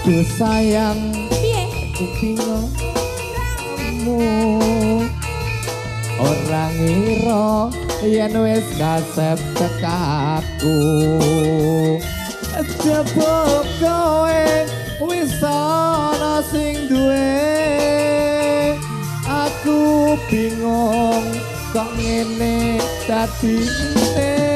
Aduh sayang, aku bingung kamu ora ngira yen wis ngasep tekaku. Jebul kowe wis ana sing duwe, aku bingung kok ngene dadine.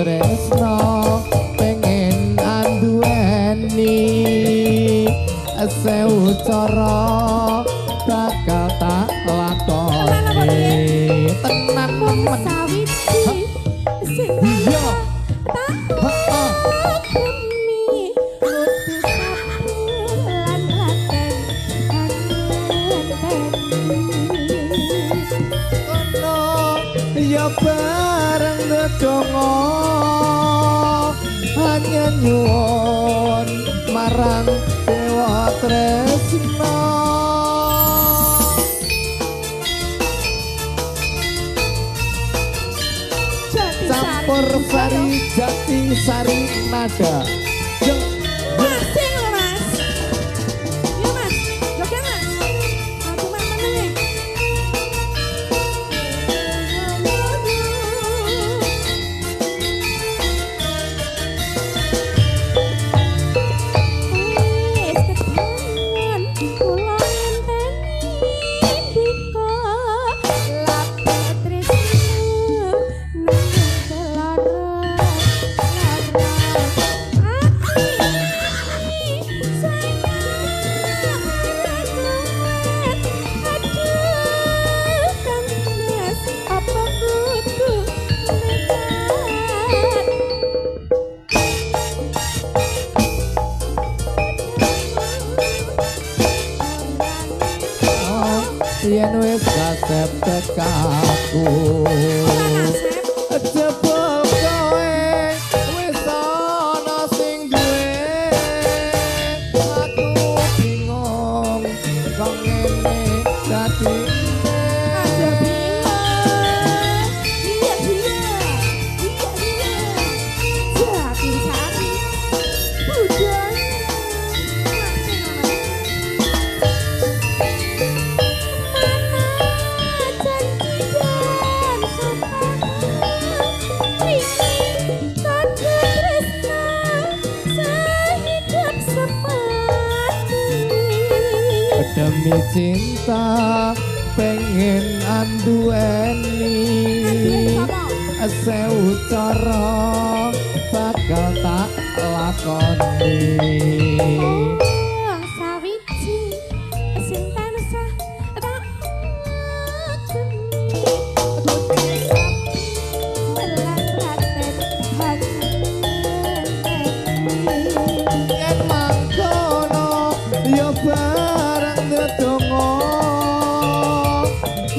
Tresno pengen anduweni sewu cara bakal tak lakoni tenan men sawiji sing iya demi putus lan baten ono ya bareng ndonga hanya nyuwun marang Dewa Tresna. Campur sari jati sari nada. Yen wis kasep tekaku jebul kowe wis ana sing duwe, aku bingung kok ngene dadine. Demi cinta pengen anduweni sewu cara bakal tak lakoni. Sawiji sing tansah tak yen mangkono ya bareng ndonga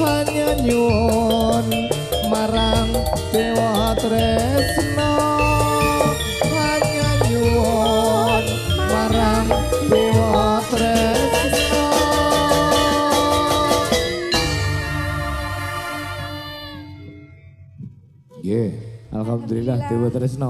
hanya nyuwun marang Dewa Tresna, hanya nyuwun marang Dewa Tresna. Alhamdulillah Dewa Tresna.